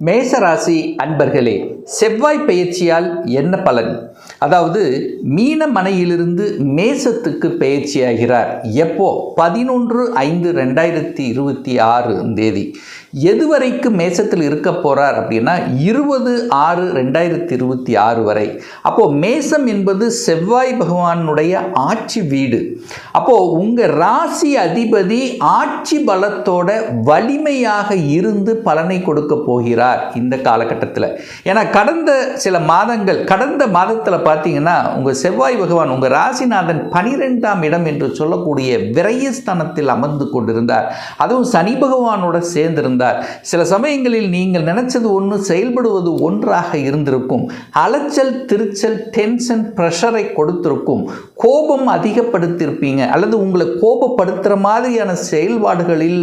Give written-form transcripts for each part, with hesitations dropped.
மேசராசி அன்பர்களே, செவ்வாய் பெயர்ச்சியால் என்ன பலன்? அதாவது மீன மனையிலிருந்து மேசத்துக்கு பெயர்ச்சியாகிறார். எப்போ? 11/5/2026 எதுவரைக்கும் மேசத்தில் இருக்க போறார் அப்படின்னா 20/6/2026 வரை. அப்போ மேசம் என்பது செவ்வாய் பகவானுடைய ஆட்சி வீடு. அப்போ உங்க ராசி அதிபதி ஆட்சி பலத்தோட வலிமையாக இருந்து பலனை கொடுக்க போகிறார் இந்த காலகட்டத்தில். ஏன்னா கடந்த சில மாதங்கள், கடந்த மாதத்தில் பார்த்தீங்கன்னா உங்கள் செவ்வாய் பகவான் உங்கள் ராசிநாதன் 12ஆம் இடம் என்று சொல்லக்கூடிய விரயஸ்தானத்தில் அமர்ந்து கொண்டிருந்தார். அதுவும் சனி பகவானோட சேர்ந்திருந்தார். சில சமயங்களில் நீங்கள் நினைச்சது ஒன்று, செயல்படுவது ஒன்றாக இருந்திருக்கும். அலைச்சல், திருச்சல், டென்ஷன், ப்ரெஷரை கொடுத்திருக்கும். கோபம் அதிகப்படுத்தியிருப்பீங்க, அல்லது உங்களை கோபப்படுத்துகிற மாதிரியான செயல்பாடுகளில்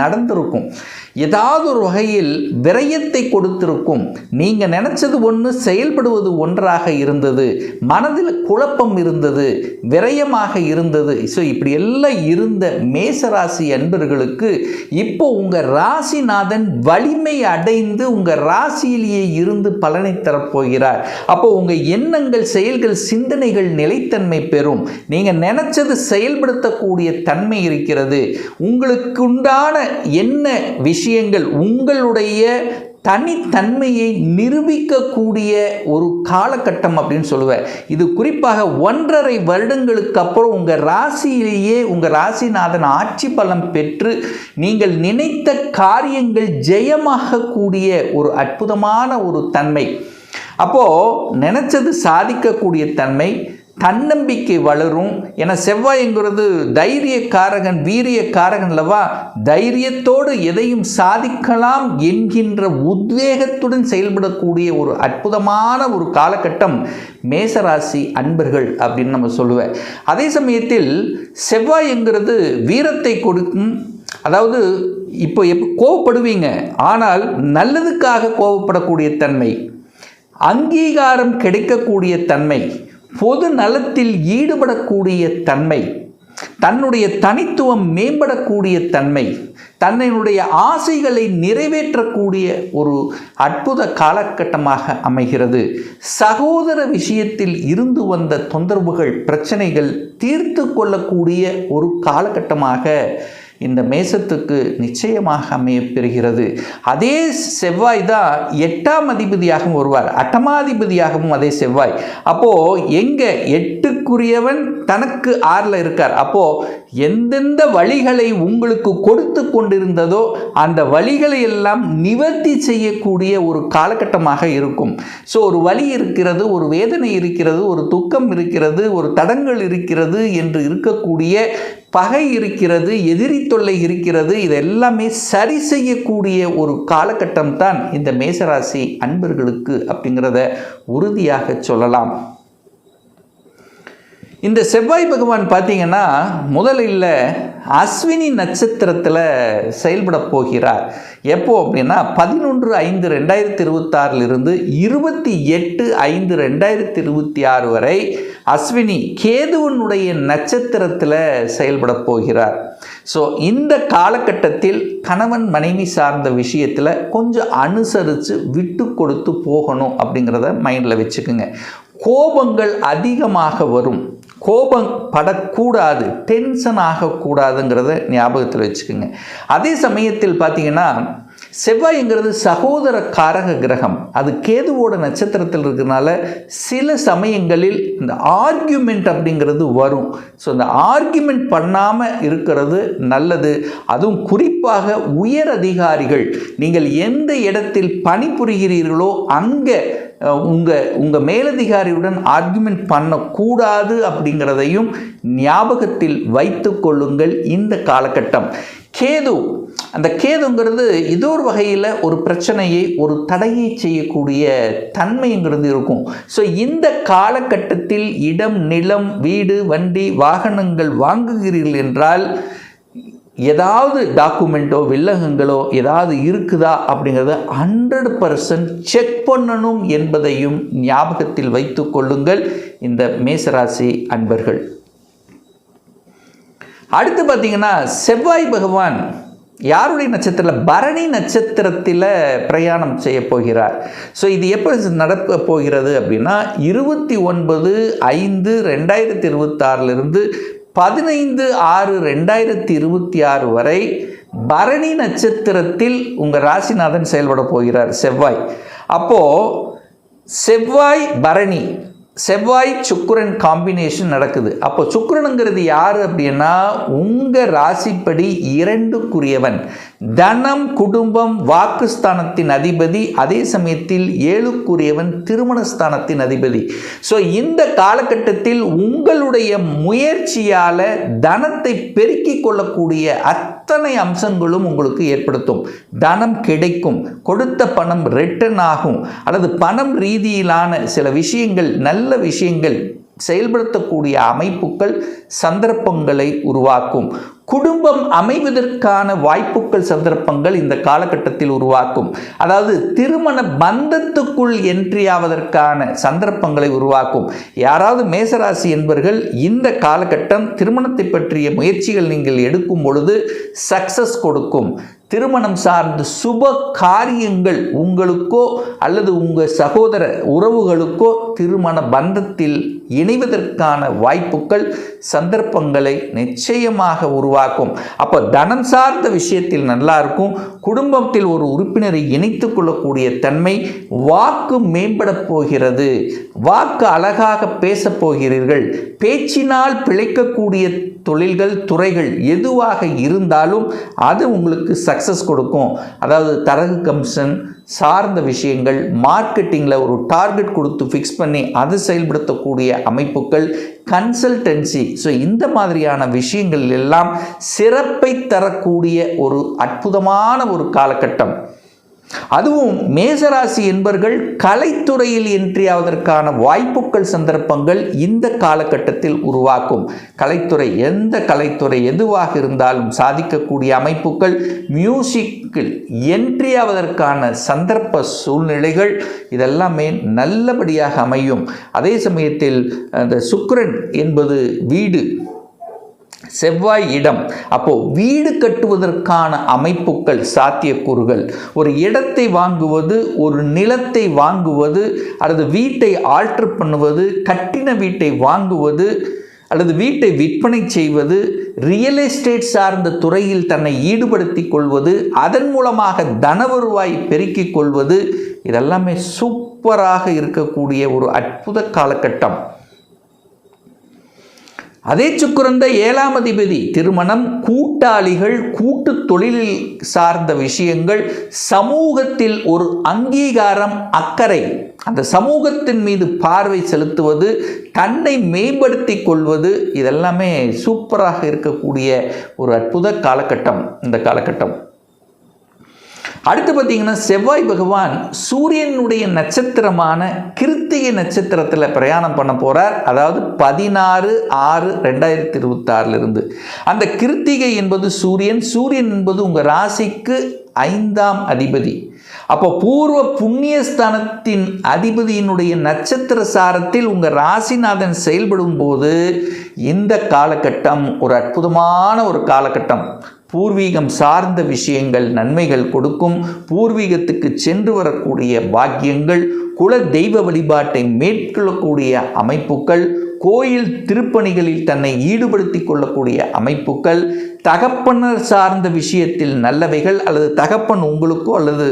நடந்திருக்கும். ஏதாவது ஒரு வகையில் விரயத்தை கொடுத்திருக்கும். நீங்கள் நினைச்சது ஒன்று, செயல்படுவது ஒன்றாக இருந்தது. மனதில் குழப்பம் இருந்தது, விரயமாக இருந்தது. ஸோ இப்படி எல்லாம் இருந்த மேசராசி அன்பர்களுக்கு இப்போ உங்கள் ராசிநாதன் வலிமை அடைந்து உங்கள் ராசியிலேயே இருந்து பலனை தரப்போகிறார். அப்போ உங்கள் எண்ணங்கள், செயல்கள், சிந்தனைகள் நிலைத்தன்மை பெறும். நீங்கள் நினைச்சது செயல்படுத்தக்கூடிய தன்மை இருக்கிறது. உங்களுக்கு உண்டான என்ன விஷயங்கள் உங்களுடைய தனித்தன்மையை நிரூபிக்கக்கூடிய ஒரு காலகட்டம் அப்படின்னு சொல்லுவேன். இது குறிப்பாக 1.5 வருடங்களுக்கு அப்புறம் உங்கள் ராசியிலேயே உங்கள் ராசிநாதன் ஆட்சி பலம் பெற்று நீங்கள் நினைத்த காரியங்கள் ஜெயமாக கூடிய ஒரு அற்புதமான ஒரு தன்மை. அப்போது நினைச்சது சாதிக்கக்கூடிய தன்மை, தன்னம்பிக்கை வளரும். என செவ்வாய்ங்கிறது தைரியக்காரகன், வீரியக்காரகன் அல்லவா? தைரியத்தோடு எதையும் சாதிக்கலாம் என்கின்ற உத்வேகத்துடன் செயல்படக்கூடிய ஒரு அற்புதமான ஒரு காலகட்டம் மேசராசி அன்பர்கள் அப்படின்னு நம்ம சொல்லுவேன். அதே சமயத்தில் செவ்வாய்ங்கிறது வீரத்தை கொடுக்கும். அதாவது இப்போ கோபப்படுவீங்க, ஆனால் நல்லதுக்காக கோபப்படக்கூடிய தன்மை, அங்கீகாரம் கிடைக்கக்கூடிய தன்மை, பொது நலத்தில் ஈடுபடக்கூடிய தன்மை, தன்னுடைய தனித்துவம் மேம்படக்கூடிய தன்மை, தன்னுடைய ஆசைகளை நிறைவேற்றக்கூடிய ஒரு அற்புத காலகட்டமாக அமைகிறது. சகோதர விஷயத்தில் இருந்து வந்த தொந்தரவுகள், பிரச்சனைகள் தீர்த்து கொள்ளக்கூடிய ஒரு காலகட்டமாக இந்த மேசத்துக்கு நிச்சயமாக அமையப்பெறுகிறது. அதே செவ்வாய் தான் 8ஆம் அதிபதியாகவும் வருவார், அட்டமாதிபதியாகவும் அதே செவ்வாய். அப்போது எங்கே 8க்குரியவன் தனக்கு 6ல் இருக்கார். அப்போது எந்தெந்த வழிகளை உங்களுக்கு கொடுத்து கொண்டிருந்ததோ அந்த வழிகளை எல்லாம் நிவர்த்தி செய்யக்கூடிய ஒரு காலகட்டமாக இருக்கும். ஸோ ஒரு வலி இருக்கிறது, ஒரு வேதனை இருக்கிறது, ஒரு துக்கம் இருக்கிறது, ஒரு தடங்கள் இருக்கிறது என்று இருக்கக்கூடிய பகை இருக்கிறது, எதிரி தொல்லை இருக்கிறது, இதெல்லாமே சரி செய்யக்கூடிய ஒரு காலகட்டம் தான் இந்த மேசராசி அன்பர்களுக்கு அப்படிங்கிறத உறுதியாக சொல்லலாம். இந்த செவ்வாய் பகவான் பார்த்தீங்கன்னா முதலில் அஸ்வினி நட்சத்திரத்தில் செயல்பட போகிறார். எப்போ அப்படின்னா 11/5/2026 28/5/2026 வரை அஸ்வினி கேதுவனுடைய நட்சத்திரத்தில் செயல்பட போகிறார். ஸோ இந்த காலகட்டத்தில் கணவன் மனைவி சார்ந்த விஷயத்தில் கொஞ்சம் அனுசரித்து விட்டு கொடுத்து போகணும் அப்படிங்கிறத மைண்டில் வச்சுக்கோங்க. கோபங்கள் அதிகமாக வரும், கோபம் படக்கூடாது, டென்ஷன் ஆகக்கூடாதுங்கிறத ஞாபகத்தில் வச்சுக்கோங்க. அதே சமயத்தில் பார்த்தீங்கன்னா செவ்வாய்ங்கிறது சகோதர காரக கிரகம், அது கேதுவோட நட்சத்திரத்தில் இருக்கிறதுனால சில சமயங்களில் இந்த ஆர்கியூமெண்ட் அப்படிங்கிறது வரும். ஸோ இந்த ஆர்கியூமெண்ட் பண்ணாமல் இருக்கிறது நல்லது. அதுவும் குறிப்பாக உயர் அதிகாரிகள், நீங்கள் எந்த இடத்தில் பணிபுரிகிறீர்களோ அங்கே உங்கள் மேலதிகாரியுடன் ஆர்கியூமெண்ட் பண்ணக்கூடாது அப்படிங்கிறதையும் ஞாபகத்தில் வைத்து கொள்ளுங்கள். இந்த காலகட்டம் கேது, அந்த கேதுங்கிறது ஏதோ ஒரு வகையில் ஒரு பிரச்சனையை, ஒரு தடையை செய்யக்கூடிய தன்மைங்கிறது இருக்கும். ஸோ இந்த காலகட்டத்தில் இடம், நிலம், வீடு, வண்டி, வாகனங்கள் வாங்குகிறீர்கள் என்றால் ஏதாவது டாக்குமெண்ட்டோ வில்லங்கங்களோ ஏதாவது இருக்குதா அப்படிங்கிறத 100% செக் பண்ணணும் என்பதையும் ஞாபகத்தில் வைத்து கொள்ளுங்கள் இந்த மேசராசி அன்பர்கள். அடுத்து பார்த்தீங்கன்னா செவ்வாய் பகவான் யாருடைய நட்சத்திரத்தில்? பரணி நட்சத்திரத்தில் பிரயாணம் செய்ய போகிறார். ஸோ இது எப்போ நடக்க போகிறது அப்படின்னா 29/5/2026 15/6/2026 வரை பரணி நட்சத்திரத்தில் உங்கள் ராசிநாதன் செயல்பட போகிறார் செவ்வாய். அப்போது செவ்வாய் பரணி, செவ்வாய் சுக்கிரன் காம்பினேஷன் நடக்குது. அப்போ சுக்கிரனுங்கிறது யார் அப்படின்னா உங்கள் ராசிப்படி 2க்குரியவன், தனம் குடும்பம் வாக்குஸ்தானத்தின் அதிபதி, அதே சமயத்தில் 7க்குரியவன் திருமணஸ்தானத்தின் அதிபதி. ஸோ இந்த காலகட்டத்தில் உங்களுடைய முயற்சியால் தனத்தை பெருக்கிக் கொள்ளக்கூடிய அத்தனை அம்சங்களும் உங்களுக்கு ஏற்படுத்தும். தனம் கிடைக்கும், கொடுத்த பணம் ரிட்டர்ன் ஆகும், அல்லது பணம் ரீதியிலான சில விஷயங்கள், நல்ல விஷயங்கள் செயல்படுத்தக்கூடிய அமைப்புகள் சந்தர்ப்பங்களை உருவாக்கும். குடும்பம் அமைவதற்கான வாய்ப்புகள் சந்தர்ப்பங்கள் இந்த காலகட்டத்தில் உருவாக்கும். அதாவது திருமண பந்தத்துக்குள் என்ட்ரி ஆவதற்கான சந்தர்ப்பங்களை உருவாக்கும். யாராவது மேசராசி என்பவர்கள் இந்த காலகட்டம் திருமணத்தை பற்றிய முயற்சிகள் நீங்கள் எடுக்கும் பொழுது சக்சஸ் கொடுக்கும். திருமணம் சார்ந்த சுப காரியங்கள் உங்களுக்கோ அல்லது உங்கள் சகோதர உறவுகளுக்கோ திருமண பந்தத்தில் இணைவதற்கான வாய்ப்புகள் சந்தர்ப்பங்களை நிச்சயமாக உருவாக்கும். அப்போ தனம் சார்ந்த விஷயத்தில் நல்லா இருக்கும். குடும்பத்தில் ஒரு உறுப்பினரை இணைத்து கொள்ளக்கூடிய தன்மை, வாக்கு மேம்பட போகிறது, வாக்கு அழகாக பேசப் போகிறீர்கள். பேச்சினால் பிழைக்கக்கூடிய தொழில்கள், துறைகள் எதுவாக இருந்தாலும் அது உங்களுக்கு சக்ஸஸ் கொடுக்கும். அதாவது தரகு கமிஷன் சார்ந்த விஷயங்கள், மார்க்கெட்டிங்கில் ஒரு டார்கெட் கொடுத்து ஃபிக்ஸ் பண்ணி அதை செயல்படுத்தக்கூடிய அமைப்புகள், கன்சல்டன்சி. ஸோ இந்த மாதிரியான விஷயங்கள் எல்லாம் சிறப்பை தரக்கூடிய ஒரு அற்புதமான ஒரு காலகட்டம். அதுவும் மேசராசி என்பவர்கள் கலைத்துறையில் என்ட்ரி ஆவதற்கான வாய்ப்புகள் சந்தர்ப்பங்கள் இந்த காலகட்டத்தில் உருவாக்கும். கலைத்துறை, எந்த கலைத்துறை எதுவாக இருந்தாலும் சாதிக்கக்கூடிய அமைப்புகள், மியூசிக்கில் என்ட்ரி ஆவதற்கான சந்தர்ப்ப சூழ்நிலைகள் இதெல்லாமே நல்லபடியாக அமையும். அதே சமயத்தில் அந்த சுக்கிரன் என்பது வீடு, செவ்வாய் இடம். அப்போ வீடு கட்டுவதற்கான அமைப்புகள், சாத்தியக்கூறுகள், ஒரு இடத்தை வாங்குவது, ஒரு நிலத்தை வாங்குவது, அல்லது வீட்டை ஆல்டர் பண்ணுவது, கட்டின வீட்டை வாங்குவது, அல்லது வீட்டை விற்பனை செய்வது, ரியல் எஸ்டேட் சார்ந்த துறையில் தன்னை ஈடுபடுத்திக் கொள்வது, அதன் மூலமாக தன வருவாய் பெருக்கிக் கொள்வது, இதெல்லாமே சூப்பராக இருக்கக்கூடிய ஒரு அற்புத காலகட்டம். அதே சுக்கிரன் 7ஆம் அதிபதி, திருமணம், கூட்டாளிகள், கூட்டு தொழிலில் சார்ந்த விஷயங்கள், சமூகத்தில் ஒரு அங்கீகாரம், அக்கறை, அந்த சமூகத்தின் மீது பார்வை செலுத்துவது, தன்னை மேம்படுத்தி கொள்வது, இதெல்லாமே சூப்பராக இருக்கக்கூடிய ஒரு அற்புத காலகட்டம் இந்த காலகட்டம். அடுத்து பார்த்தீங்கன்னா செவ்வாய் பகவான் சூரியனுடைய நட்சத்திரமான கிருத்திகை நட்சத்திரத்தில் பிரயாணம் பண்ண போகிறார். அதாவது 16/6/2026 அந்த கிருத்திகை என்பது சூரியன் என்பது உங்கள் ராசிக்கு 5ஆம் அதிபதி. அப்போ பூர்வ புண்ணியஸ்தானத்தின் அதிபதியினுடைய நட்சத்திர சாரத்தில் உங்கள் ராசிநாதன் செயல்படும் போது இந்த காலகட்டம் ஒரு அற்புதமான ஒரு காலகட்டம். பூர்வீகம் சார்ந்த விஷயங்கள் நன்மைகள் கொடுக்கும். பூர்வீகத்துக்கு சென்று வரக்கூடிய பாக்கியங்கள், குல தெய்வ வழிபாட்டை மேற்கொள்ளக்கூடிய அமைப்புகள், கோயில் திருப்பணிகளில் தன்னை ஈடுபடுத்தி கொள்ளக்கூடிய அமைப்புகள், தகப்பனர் சார்ந்த விஷயத்தில் நல்லவைகள், அல்லது தகப்பன் உங்களுக்கோ அல்லது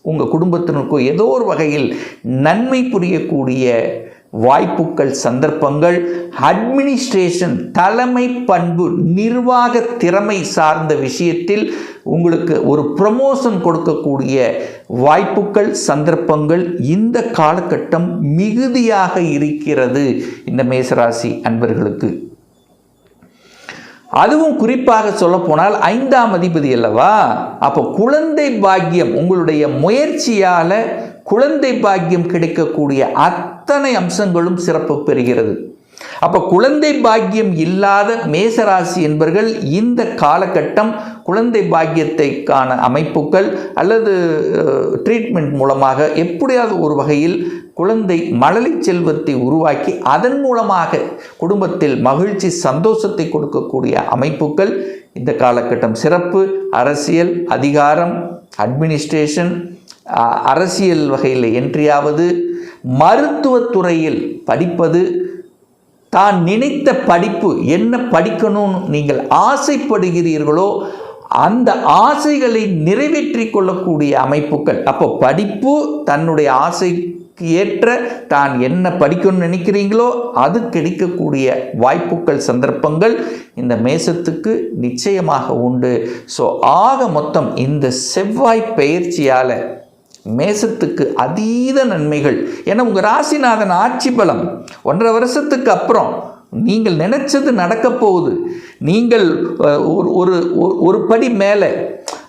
உங்கள் குடும்பத்தினருக்கோ ஏதோ ஒரு வகையில் நன்மை புரியக்கூடிய வாய்ப்புகள் சந்தர்ப்பங்கள், அட்மினிஸ்ட்ரேஷன், தலைமை பண்பு, நிர்வாக திறமை சார்ந்த விஷயத்தில் உங்களுக்கு ஒரு ப்ரமோஷன் கொடுக்கக்கூடிய வாய்ப்புகள் சந்தர்ப்பங்கள் இந்த காலகட்டம் மிகுதியாக இருக்கிறது இந்த மேசராசி அன்பர்களுக்கு. அதுவும் குறிப்பாக சொல்லப்போனால் 5ஆம் அதிபதி அல்லவா. அப்போ குழந்தை பாக்கியம், உங்களுடைய முயற்சியால் குழந்தை பாக்கியம் கிடைக்கக்கூடிய அத்தனை அம்சங்களும் சிறப்பு பெறுகிறது. அப்போ குழந்தை பாக்கியம் இல்லாத மேசராசி என்பவர்கள் இந்த காலகட்டம் குழந்தை பாக்கியத்தைக்கான அமைப்புகள் அல்லது ட்ரீட்மெண்ட் மூலமாக எப்படியாவது ஒரு வகையில் குழந்தை மழலை செல்வத்தை உருவாக்கி அதன் மூலமாக குடும்பத்தில் மகிழ்ச்சி சந்தோஷத்தை கொடுக்கக்கூடிய அமைப்புகள் இந்த காலகட்டம் சிறப்பு. அரசியல், அதிகாரம், அட்மினிஸ்ட்ரேஷன், அரசியல் வகையில் என்ட்ரியாவது, மருத்துவத்துறையில் படிப்பது, தான் நினைத்த படிப்பு என்ன படிக்கணும்னு நீங்கள் ஆசைப்படுகிறீர்களோ அந்த ஆசைகளை நிறைவேற்றி கொள்ளக்கூடிய அமைப்புகள். அப்போ படிப்பு தன்னுடைய ஆசைக்கு ஏற்ற தான் என்ன படிக்கணும்னு நினைக்கிறீங்களோ அது கிடைக்கக்கூடிய வாய்ப்புகள், சந்தர்ப்பங்கள் இந்த மேசத்துக்கு நிச்சயமாக உண்டு. ஸோ ஆக மொத்தம் இந்த செவ்வாய் பெயர்ச்சியால் மேசத்துக்கு அதீத நன்மைகள். ஏன்னா உங்கள் ராசிநாதன் ஆட்சி பலம் 1.5 வருஷத்துக்கு அப்புறம் நீங்கள் நினைச்சது நடக்க போகுது. நீங்கள் ஒரு படி மேலே,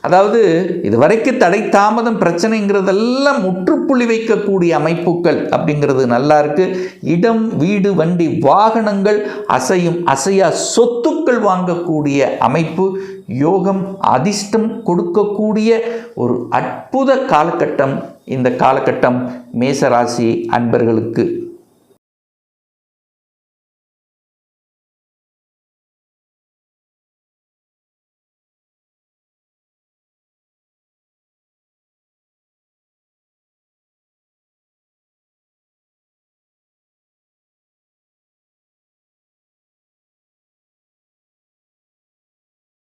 அதாவது இதுவரைக்கும் தடை தாமதம் பிரச்சனைங்கிறதெல்லாம் முற்றுப்புள்ளி வைக்கக்கூடிய அமைப்புகள் அப்படிங்கிறது நல்லா இருக்கு. இடம், வீடு, வண்டி, வாகனங்கள், அசையும் அசையா சொத்துக்கள் வாங்கக்கூடிய அமைப்பு, யோகம், அதிர்ஷ்டம் கொடுக்கக்கூடிய ஒரு அற்புத காலகட்டம் இந்த காலகட்டம் மேசராசி அன்பர்களுக்கு.